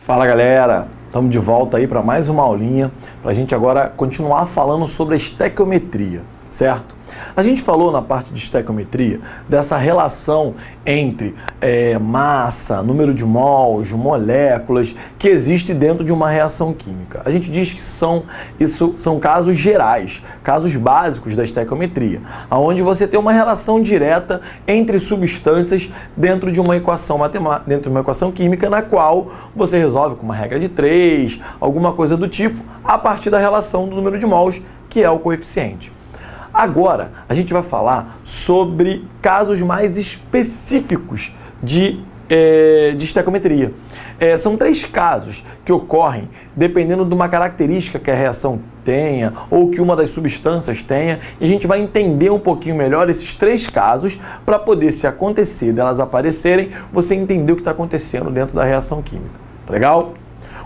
Fala galera, estamos de volta aí para mais uma aulinha para a gente agora continuar falando sobre a estequiometria, certo? A gente falou na parte de estequiometria dessa relação entre massa, número de mols, moléculas que existe dentro de uma reação química. A gente diz que isso são casos gerais, casos básicos da estequiometria, onde você tem uma relação direta entre substâncias dentro de uma equação matemática, dentro de uma equação química, na qual você resolve com uma regra de 3, alguma coisa do tipo, a partir da relação do número de mols, que é o coeficiente. Agora, a gente vai falar sobre casos mais específicos de estequiometria. São 3 casos que ocorrem dependendo de uma característica que a reação tenha ou que uma das substâncias tenha, e a gente vai entender um pouquinho melhor esses 3 casos para poder, se acontecer delas aparecerem, você entender o que está acontecendo dentro da reação química. Tá legal?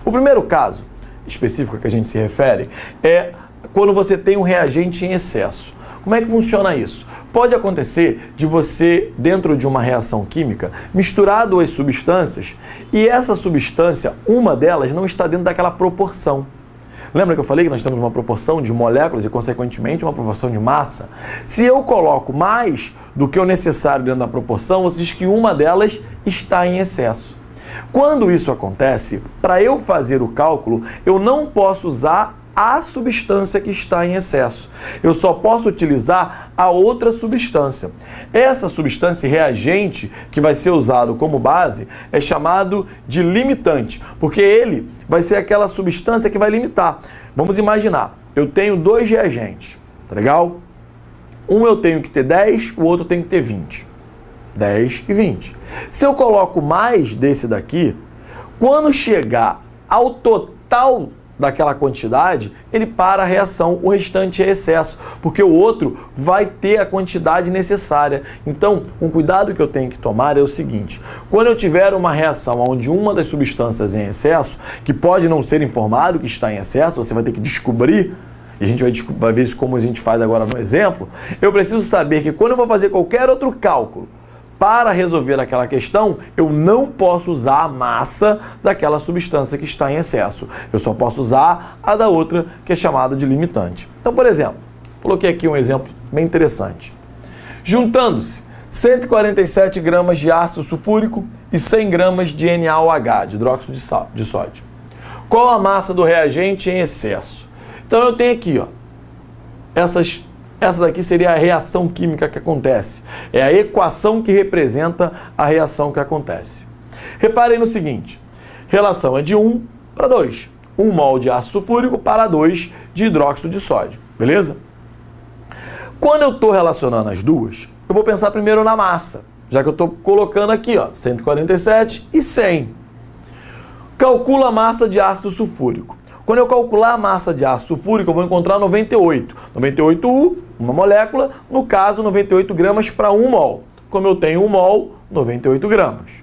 O primeiro caso específico que a gente se refere é quando você tem um reagente em excesso. Como é que funciona isso? Pode acontecer de você, dentro de uma reação química, misturar 2 substâncias e essa substância, uma delas, não está dentro daquela proporção. Lembra que eu falei que nós temos uma proporção de moléculas e, consequentemente, uma proporção de massa? Se eu coloco mais do que o necessário dentro da proporção, você diz que uma delas está em excesso. Quando isso acontece, para eu fazer o cálculo, eu não posso usar a substância que está em excesso. Eu só posso utilizar a outra substância. Essa substância reagente que vai ser usado como base é chamado de limitante, porque ele vai ser aquela substância que vai limitar. Vamos imaginar, eu tenho 2 reagentes, tá legal? Um eu tenho que ter 10, o outro tem que ter 20. 10 e 20. Se eu coloco mais desse daqui, quando chegar ao total daquela quantidade, ele para a reação, o restante é excesso, porque o outro vai ter a quantidade necessária. Então, um cuidado que eu tenho que tomar é o seguinte: quando eu tiver uma reação onde uma das substâncias é em excesso, que pode não ser informado que está em excesso, você vai ter que descobrir, e a gente vai ver isso como a gente faz agora no exemplo, eu preciso saber que quando eu vou fazer qualquer outro cálculo para resolver aquela questão, eu não posso usar a massa daquela substância que está em excesso. Eu só posso usar a da outra, que é chamada de limitante. Então, por exemplo, coloquei aqui um exemplo bem interessante. Juntando-se 147 gramas de ácido sulfúrico e 100 gramas de NaOH, de hidróxido de sódio. Qual a massa do reagente em excesso? Então, eu tenho aqui, ó, essa daqui seria a reação química que acontece. É a equação que representa a reação que acontece. Reparem no seguinte, relação é de 1 para 2. 1 mol de ácido sulfúrico para 2 de hidróxido de sódio, beleza? Quando eu estou relacionando as duas, eu vou pensar primeiro na massa, já que eu estou colocando aqui, ó, 147 e 100. Calcula a massa de ácido sulfúrico. Quando eu calcular a massa de ácido sulfúrico, eu vou encontrar 98. 98U, uma molécula, no caso 98 gramas para 1 mol. Como eu tenho 1 mol, 98 gramas.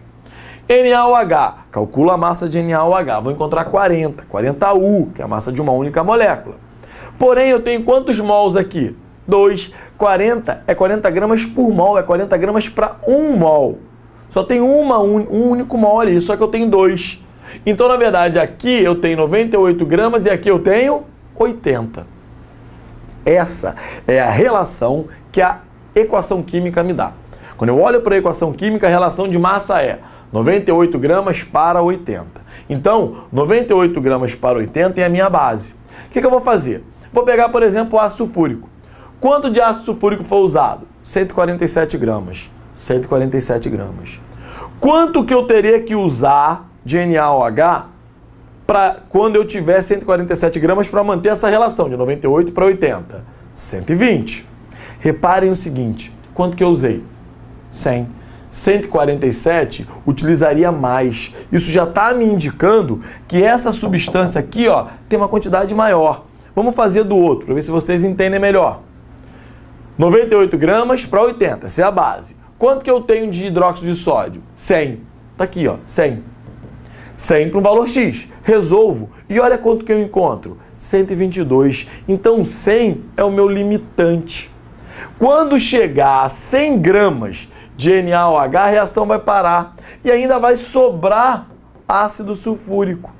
NaOH, calcula a massa de NaOH, vou encontrar 40U, que é a massa de uma única molécula. Porém, eu tenho quantos mols aqui? 2. 40 é 40 gramas por mol, é 40 gramas para 1 mol. Só tem um único mol ali, só que eu tenho 2. Então, na verdade, aqui eu tenho 98 gramas e aqui eu tenho 80. Essa é a relação que a equação química me dá. Quando eu olho para a equação química, a relação de massa é 98 gramas para 80. Então, 98 gramas para 80 é a minha base. O que eu vou fazer? Vou pegar, por exemplo, o ácido sulfúrico. Quanto de ácido sulfúrico foi usado? 147 gramas. 147 gramas. Quanto que eu teria que usar de NaOH para quando eu tiver 147 gramas para manter essa relação de 98 para 80? 120. Reparem o seguinte, quanto que eu usei? 100. 147 utilizaria mais. Isso já está me indicando que essa substância aqui, ó, tem uma quantidade maior. Vamos fazer do outro, para ver se vocês entendem melhor. 98 gramas para 80, essa é a base. Quanto que eu tenho de hidróxido de sódio? 100. Está aqui, ó, 100. 100 para um valor X. Resolvo. E olha quanto que eu encontro. 122. Então, 100 é o meu limitante. Quando chegar a 100 gramas de NaOH, a reação vai parar. E ainda vai sobrar ácido sulfúrico.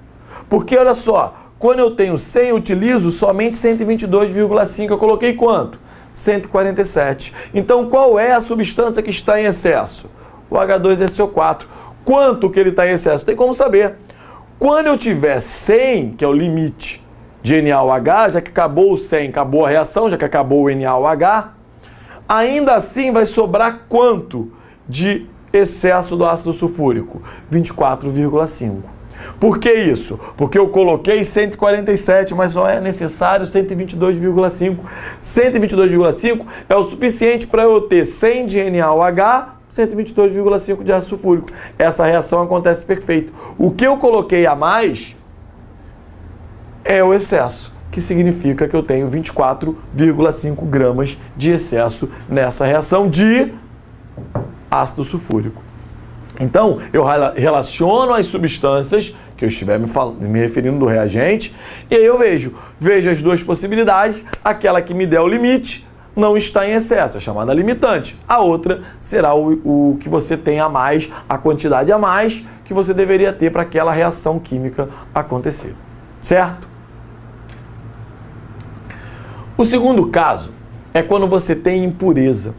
Porque, olha só, quando eu tenho 100, eu utilizo somente 122,5. Eu coloquei quanto? 147. Então, qual é a substância que está em excesso? O H2SO4. Quanto que ele está em excesso? Tem como saber. Quando eu tiver 100, que é o limite de NaOH, já que acabou o 100, acabou a reação, já que acabou o NaOH, ainda assim vai sobrar quanto de excesso do ácido sulfúrico? 24,5. Por que isso? Porque eu coloquei 147, mas só é necessário 122,5. 122,5 é o suficiente para eu ter 100 de NaOH, 122,5 de ácido sulfúrico. Essa reação acontece perfeito. O que eu coloquei a mais é o excesso, que significa que eu tenho 24,5 gramas de excesso nessa reação de ácido sulfúrico. Então, eu relaciono as substâncias que eu estiver me referindo do reagente, e aí eu vejo as duas possibilidades. Aquela que me der o limite não está em excesso, é chamada limitante. A outra será o que você tem a mais, a quantidade a mais que você deveria ter para aquela reação química acontecer. Certo? O segundo caso é quando você tem impureza.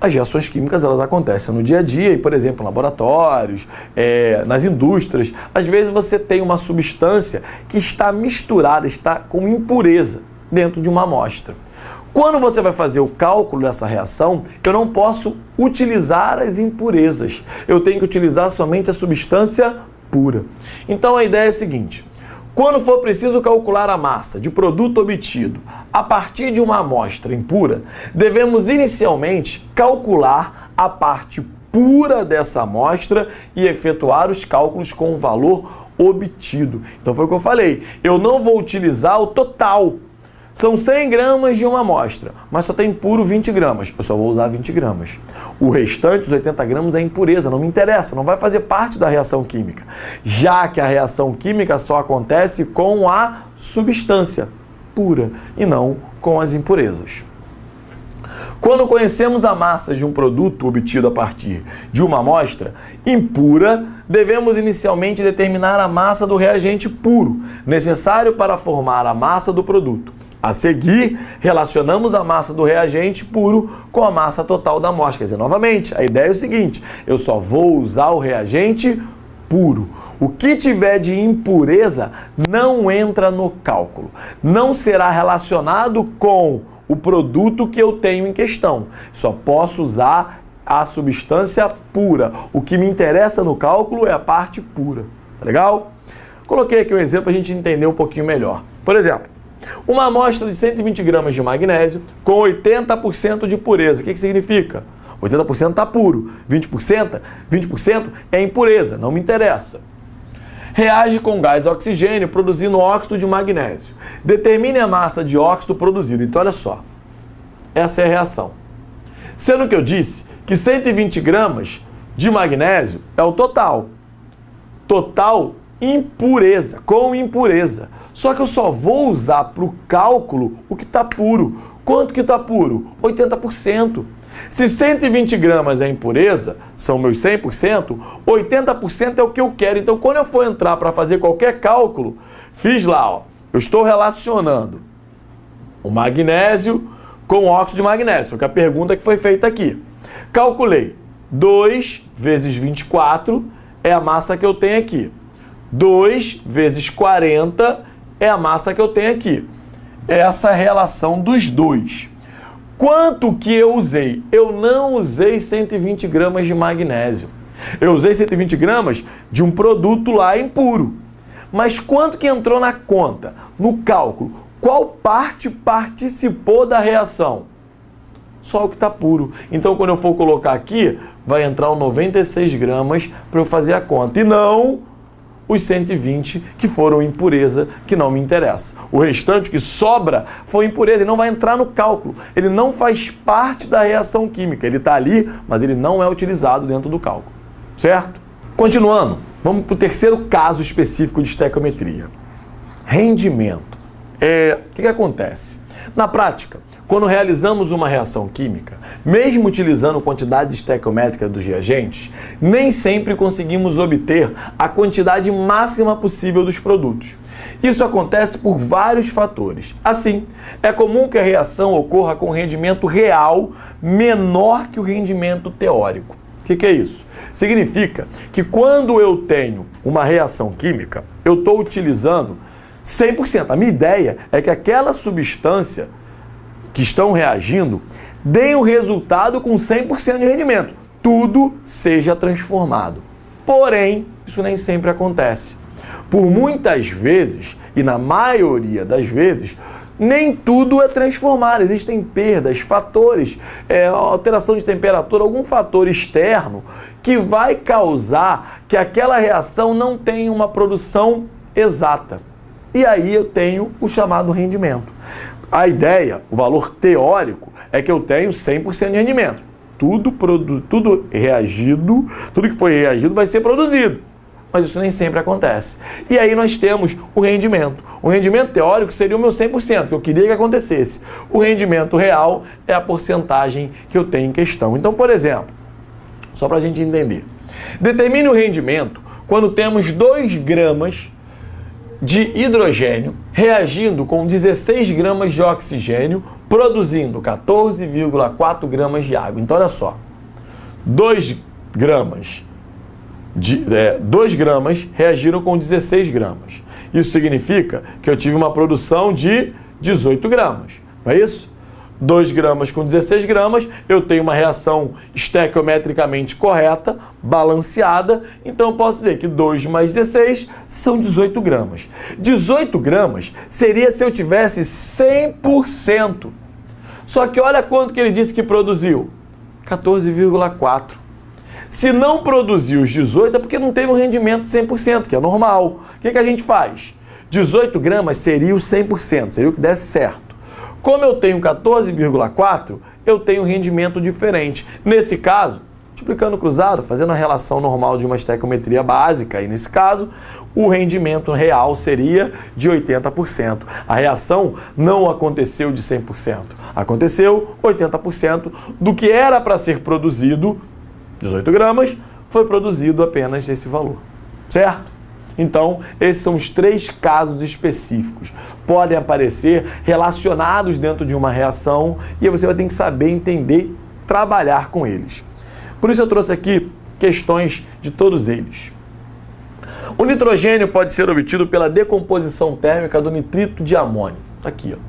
As reações químicas, elas acontecem no dia a dia, e, por exemplo, em laboratórios, nas indústrias. Às vezes você tem uma substância que está misturada, está com impureza dentro de uma amostra. Quando você vai fazer o cálculo dessa reação, eu não posso utilizar as impurezas. Eu tenho que utilizar somente a substância pura. Então a ideia é a seguinte: quando for preciso calcular a massa de produto obtido a partir de uma amostra impura, devemos inicialmente calcular a parte pura dessa amostra e efetuar os cálculos com o valor obtido. Então foi o que eu falei, eu não vou utilizar o total. São 100 gramas de uma amostra, mas só tem puro 20 gramas. Eu só vou usar 20 gramas. O restante, os 80 gramas, é impureza, não me interessa, não vai fazer parte da reação química, já que a reação química só acontece com a substância pura e não com as impurezas. Quando conhecemos a massa de um produto obtido a partir de uma amostra impura, devemos inicialmente determinar a massa do reagente puro, necessário para formar a massa do produto. A seguir, relacionamos a massa do reagente puro com a massa total da amostra. Quer dizer, novamente, a ideia é o seguinte: eu só vou usar o reagente puro. O que tiver de impureza não entra no cálculo. Não será relacionado com o produto que eu tenho em questão. Só posso usar a substância pura. O que me interessa no cálculo é a parte pura. Tá legal? Coloquei aqui um exemplo para a gente entender um pouquinho melhor. Por exemplo, uma amostra de 120 gramas de magnésio com 80% de pureza. O que significa? 80% está puro, 20% é impureza, não me interessa. Reage com gás oxigênio produzindo óxido de magnésio. Determine a massa de óxido produzido. Então, olha só, essa é a reação. Sendo que eu disse que 120 gramas de magnésio é o total. Total impureza, com impureza. Só que eu só vou usar para o cálculo o que está puro. Quanto que está puro? 80%. Se 120 gramas é impureza, são meus 100%, 80% é o que eu quero. Então, quando eu for entrar para fazer qualquer cálculo, fiz lá, ó, eu estou relacionando o magnésio com o óxido de magnésio. Foi a pergunta que foi feita aqui. Calculei 2 vezes 24 é a massa que eu tenho aqui. 2 vezes 40 é a massa que eu tenho aqui. Essa é a relação dos dois. Quanto que eu usei? Eu não usei 120 gramas de magnésio. Eu usei 120 gramas de um produto lá impuro. Mas quanto que entrou na conta? No cálculo, qual parte participou da reação? Só o que está puro. Então, quando eu for colocar aqui, vai entrar 96 gramas para eu fazer a conta. E não os 120 que foram impureza, que não me interessa. O restante que sobra foi impureza, ele não vai entrar no cálculo. Ele não faz parte da reação química. Ele está ali, mas ele não é utilizado dentro do cálculo. Certo? Continuando, vamos para o terceiro caso específico de estequiometria. Rendimento. O que acontece? Na prática, quando realizamos uma reação química, mesmo utilizando quantidades estequiométricas dos reagentes, nem sempre conseguimos obter a quantidade máxima possível dos produtos. Isso acontece por vários fatores. Assim, é comum que a reação ocorra com rendimento real menor que o rendimento teórico. O que é isso? Significa que quando eu tenho uma reação química, eu estou utilizando 100%. A minha ideia é que aquela substância que estão reagindo dê um resultado com 100% de rendimento. Tudo seja transformado. Porém, isso nem sempre acontece. Por muitas vezes, e na maioria das vezes, nem tudo é transformado. Existem perdas, fatores, alteração de temperatura, algum fator externo que vai causar que aquela reação não tenha uma produção exata. E aí eu tenho o chamado rendimento. A ideia, o valor teórico, é que eu tenho 100% de rendimento. Tudo reagido, tudo que foi reagido vai ser produzido. Mas isso nem sempre acontece. E aí nós temos o rendimento. O rendimento teórico seria o meu 100%, que eu queria que acontecesse. O rendimento real é a porcentagem que eu tenho em questão. Então, por exemplo, só para a gente entender, determine o rendimento quando temos 2 gramas de hidrogênio reagindo com 16 gramas de oxigênio, produzindo 14,4 gramas de água. Então, olha só, 2 gramas reagiram com 16 gramas. Isso significa que eu tive uma produção de 18 gramas, não é isso? 2 gramas com 16 gramas, eu tenho uma reação estequiometricamente correta, balanceada, então eu posso dizer que 2 mais 16 são 18 gramas. 18 gramas seria se eu tivesse 100%. Só que olha quanto que ele disse que produziu, 14,4. Se não produziu os 18 é porque não teve um rendimento de 100%, que é normal. O que a gente faz? 18 gramas seria o 100%, seria o que desse certo. Como eu tenho 14,4, eu tenho um rendimento diferente. Nesse caso, multiplicando cruzado, fazendo a relação normal de uma estequiometria básica, e nesse caso, o rendimento real seria de 80%. A reação não aconteceu de 100%. Aconteceu 80% do que era para ser produzido, 18 gramas, foi produzido apenas esse valor. Certo? Então, esses são os 3 casos específicos. Podem aparecer relacionados dentro de uma reação e você vai ter que saber entender, trabalhar com eles. Por isso eu trouxe aqui questões de todos eles. O nitrogênio pode ser obtido pela decomposição térmica do nitrito de amônio. Está aqui, ó.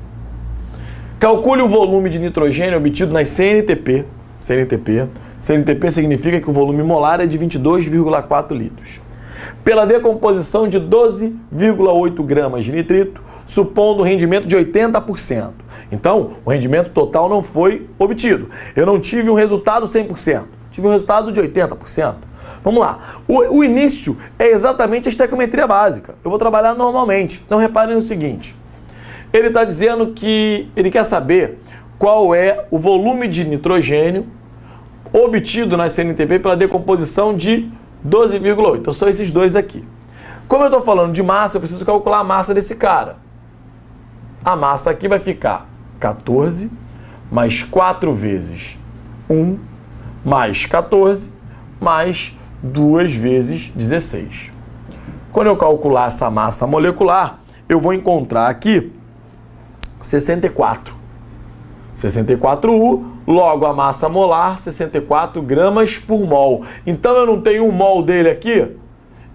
Calcule o volume de nitrogênio obtido nas CNTP. CNTP significa que o volume molar é de 22,4 litros. Pela decomposição de 12,8 gramas de nitrito, supondo um rendimento de 80%. Então, o rendimento total não foi obtido. Eu não tive um resultado 100%, tive um resultado de 80%. Vamos lá. O início é exatamente a estequiometria básica. Eu vou trabalhar normalmente. Então, reparem no seguinte. Ele está dizendo que ele quer saber qual é o volume de nitrogênio obtido na CNTP pela decomposição de 12,8. Então, são esses dois aqui. Como eu estou falando de massa, eu preciso calcular a massa desse cara. A massa aqui vai ficar 14 mais 4 vezes 1 mais 14 mais 2 vezes 16. Quando eu calcular essa massa molecular, eu vou encontrar aqui 64. 64U, logo a massa molar, 64 gramas por mol. Então eu não tenho um mol dele aqui?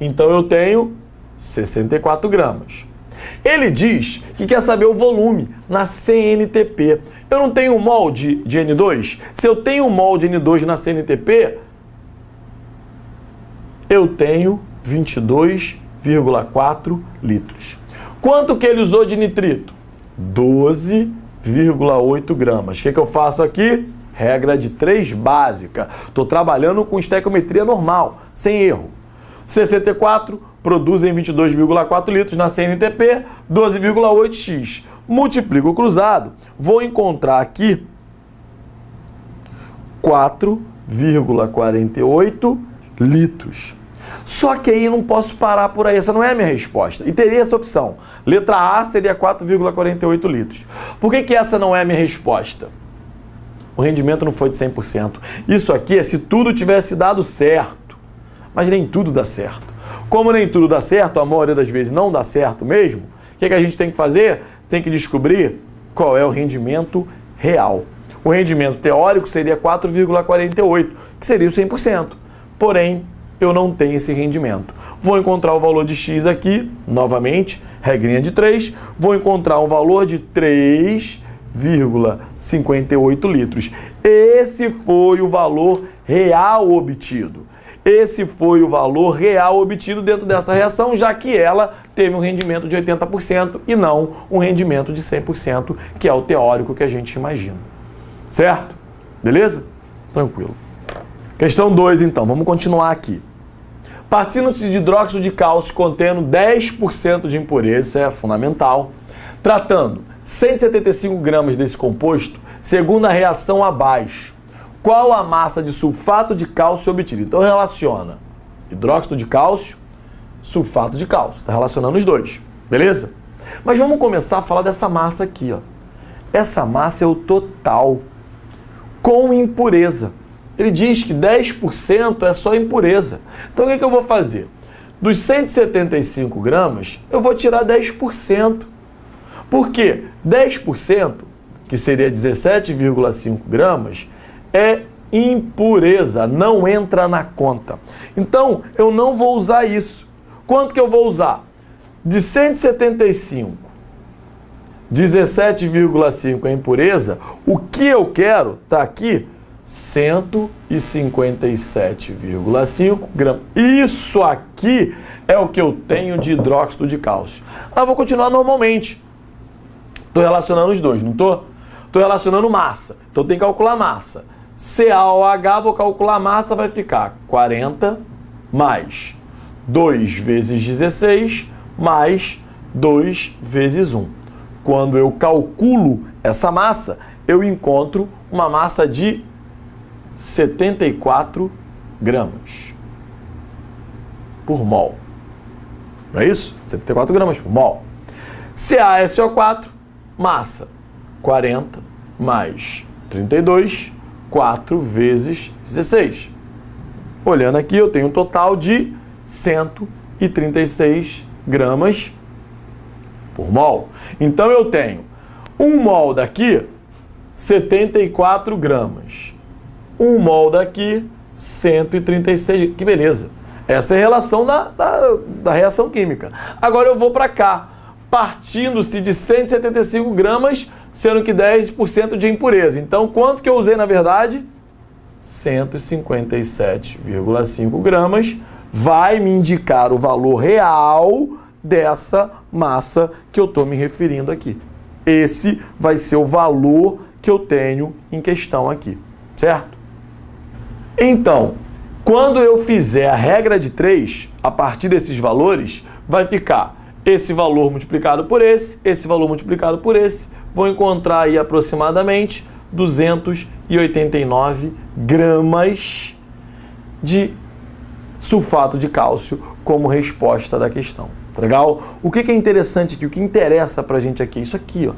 Então eu tenho 64 gramas. Ele diz que quer saber o volume na CNTP. Eu não tenho um mol de N2? Se eu tenho um mol de N2 na CNTP, eu tenho 22,4 litros. Quanto que ele usou de nitrito? 12,8 gramas. O que eu faço aqui? Regra de 3 básica. Estou trabalhando com estequiometria normal, sem erro. 64 produzem 22,4 litros na CNTP, 12,8x. Multiplico o cruzado, vou encontrar aqui 4,48 litros. Só que aí eu não posso parar por aí, essa não é a minha resposta. E teria essa opção. Letra A seria 4,48 litros. Por que essa não é a minha resposta? O rendimento não foi de 100%. Isso aqui é se tudo tivesse dado certo. Mas nem tudo dá certo. Como nem tudo dá certo, a maioria das vezes não dá certo mesmo, o que a gente tem que fazer? Tem que descobrir qual é o rendimento real. O rendimento teórico seria 4,48, que seria o 100%. Porém, eu não tenho esse rendimento. Vou encontrar o valor de x aqui, novamente, regrinha de 3, vou encontrar um valor de 3,58 litros. Esse foi o valor real obtido. Esse foi o valor real obtido dentro dessa reação, já que ela teve um rendimento de 80% e não um rendimento de 100%, que é o teórico que a gente imagina. Certo? Beleza? Tranquilo. Questão 2, então. Vamos continuar aqui. Partindo-se de hidróxido de cálcio contendo 10% de impureza, isso é fundamental, tratando 175 gramas desse composto, segundo a reação abaixo, qual a massa de sulfato de cálcio obtida? Então relaciona hidróxido de cálcio, sulfato de cálcio. Está relacionando os dois, beleza? Mas vamos começar a falar dessa massa aqui, ó. Essa massa é o total com impureza. Ele diz que 10% é só impureza. Então o que eu vou fazer? Dos 175 gramas, eu vou tirar 10%. Por quê? 10%, que seria 17,5 gramas, é impureza, não entra na conta. Então, eu não vou usar isso. Quanto que eu vou usar? De 175, 17,5 é impureza, o que eu quero está aqui, 157,5 gramas. Isso aqui é o que eu tenho de hidróxido de cálcio. Ah, vou continuar normalmente. Estou relacionando os dois, não estou? Estou relacionando massa, então tem que calcular massa. CaOH, vou calcular a massa, vai ficar 40 mais 2 vezes 16 mais 2 vezes 1. Quando eu calculo essa massa, eu encontro uma massa de 74 gramas por mol. Não é isso? 74 gramas por mol. CaSO4, massa 40 mais 32, 4 vezes 16. Olhando aqui, eu tenho um total de 136 gramas por mol. Então, eu tenho 1 mol daqui, 74 gramas. 1 mol daqui, 136. Que beleza. Essa é a relação da reação química. Agora eu vou para cá. Partindo-se de 175 gramas, sendo que 10% de impureza. Então, quanto que eu usei, na verdade? 157,5 gramas vai me indicar o valor real dessa massa que eu estou me referindo aqui. Esse vai ser o valor que eu tenho em questão aqui, certo? Então, quando eu fizer a regra de 3, a partir desses valores, vai ficar esse valor multiplicado por esse valor multiplicado por esse, vou encontrar aí aproximadamente 289 gramas de sulfato de cálcio como resposta da questão. Tá legal? O que é interessante aqui, o que interessa pra gente aqui é isso aqui, ó.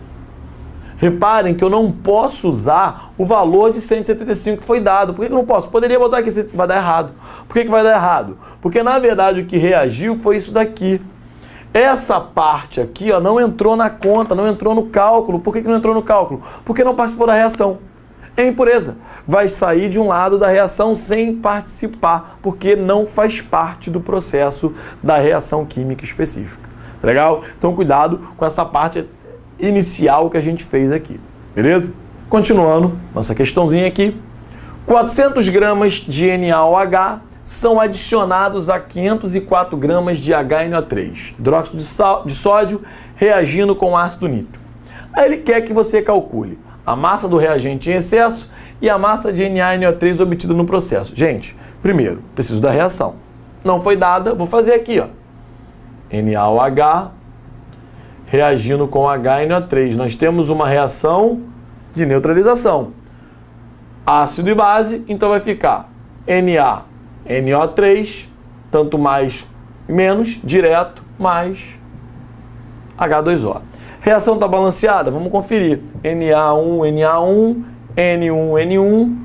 Reparem que eu não posso usar o valor de 175 que foi dado. Por que eu não posso? Poderia botar aqui, vai dar errado. Por que vai dar errado? Porque, na verdade, o que reagiu foi isso daqui. Essa parte aqui, ó, não entrou na conta, não entrou no cálculo. Por que não entrou no cálculo? Porque não participou da reação. É impureza. Vai sair de um lado da reação sem participar, porque não faz parte do processo da reação química específica. Legal? Então, cuidado com essa parte inicial que a gente fez aqui. Beleza? Continuando, nossa questãozinha aqui. 400 gramas de NaOH são adicionados a 504 gramas de HNO3, hidróxido de sódio, reagindo com ácido nítrico. Aí ele quer que você calcule a massa do reagente em excesso e a massa de NaNO3 obtida no processo. Gente, primeiro, preciso da reação. Não foi dada, vou fazer aqui, ó. NaOH reagindo com HNO3. Nós temos uma reação de neutralização. Ácido e base, então vai ficar NaNO3 tanto mais menos, direto, mais H2O. Reação está balanceada? Vamos conferir. Na1, Na1, N1, N1,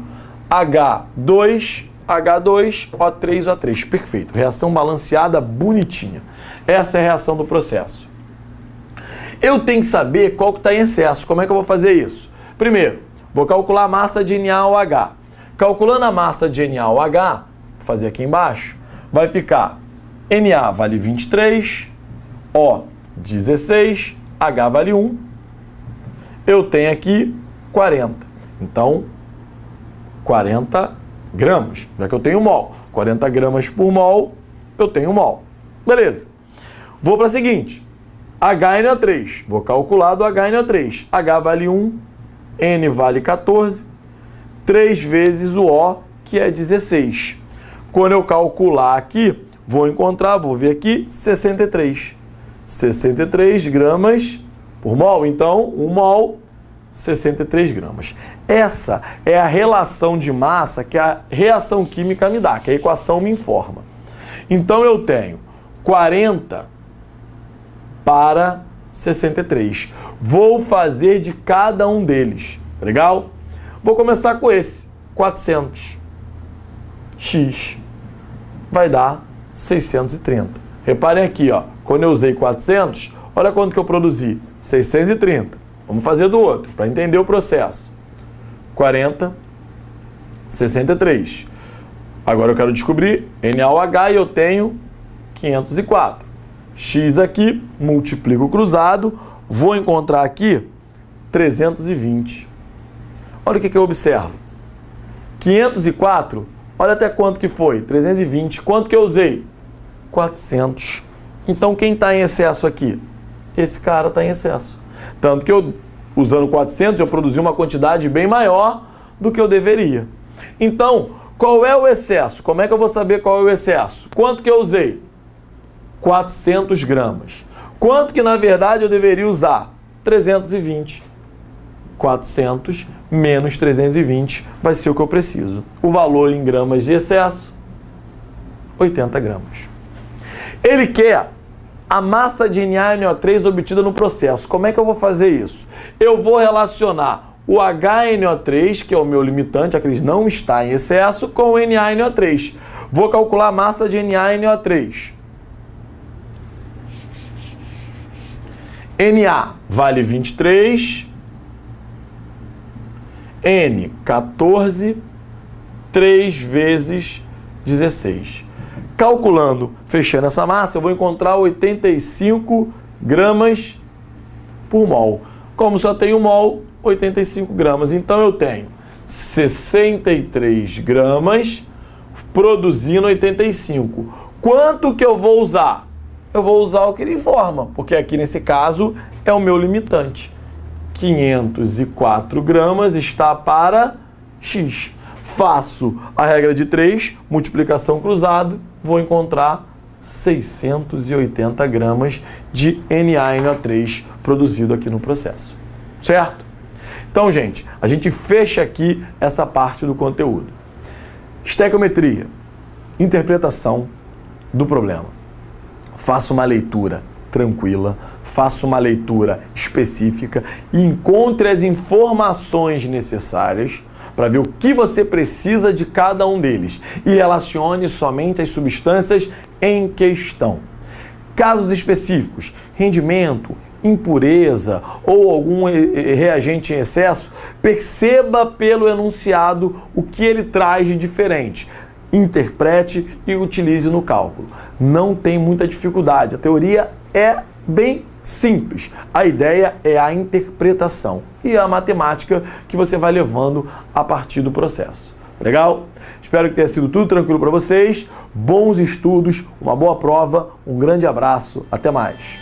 H2, H2, O3, O3. Perfeito. Reação balanceada, bonitinha. Essa é a reação do processo. Eu tenho que saber qual que está em excesso. Como é que eu vou fazer isso? Primeiro, vou calcular a massa de NaOH. Calculando a massa de NaOH, vou fazer aqui embaixo, vai ficar Na vale 23, O 16, H vale 1. Eu tenho aqui 40. Então, 40 gramas, já que eu tenho mol. 40 gramas por mol, eu tenho mol. Beleza. Vou para a seguinte. HNO3. Vou calcular do HNO3. H vale 1, N vale 14, 3 vezes o O, que é 16. Quando eu calcular aqui, vou ver aqui 63. 63 gramas por mol. Então, 1 mol, 63 gramas. Essa é a relação de massa que a reação química me dá, que a equação me informa. Então, eu tenho 40 para 63. Vou fazer de cada um deles. Legal? Vou começar com esse, 400. X vai dar 630. Reparem aqui, ó, quando eu usei 400, olha quanto que eu produzi, 630. Vamos fazer do outro, para entender o processo. 40, 63. Agora eu quero descobrir NaOH e eu tenho 504. X aqui, multiplico cruzado, vou encontrar aqui 320. Olha o que eu observo. 504, olha até quanto que foi, 320. Quanto que eu usei? 400. Então quem está em excesso aqui? Esse cara está em excesso. Tanto que eu, usando 400, eu produzi uma quantidade bem maior do que eu deveria. Então, qual é o excesso? Como é que eu vou saber qual é o excesso? Quanto que eu usei? 400 gramas. Quanto que, na verdade, eu deveria usar? 320. 400 menos 320 vai ser o que eu preciso. O valor em gramas de excesso, 80 gramas. Ele quer a massa de NaNO3 obtida no processo. Como é que eu vou fazer isso? Eu vou relacionar o HNO3, que é o meu limitante, aquele que não está em excesso, com o NaNO3. Vou calcular a massa de NaNO3. Na vale 23, N 14, 3 vezes 16. Calculando, fechando essa massa, eu vou encontrar 85 gramas por mol. Como só tenho mol, 85 gramas. Então eu tenho 63 gramas produzindo 85. Quanto que eu vou usar? Eu vou usar o que ele informa, porque aqui nesse caso é o meu limitante. 504 gramas está para X. Faço a regra de 3, multiplicação cruzada, vou encontrar 680 gramas de NaNO3 produzido aqui no processo. Certo? Então, gente, a gente fecha aqui essa parte do conteúdo. Estequiometria, interpretação do problema. Faça uma leitura tranquila, faça uma leitura específica e encontre as informações necessárias para ver o que você precisa de cada um deles e relacione somente as substâncias em questão. Casos específicos, rendimento, impureza ou algum reagente em excesso, perceba pelo enunciado o que ele traz de diferente. Interprete e utilize no cálculo. Não tem muita dificuldade. A teoria é bem simples. A ideia é a interpretação e a matemática que você vai levando a partir do processo. Legal? Espero que tenha sido tudo tranquilo para vocês. Bons estudos, uma boa prova, um grande abraço, até mais.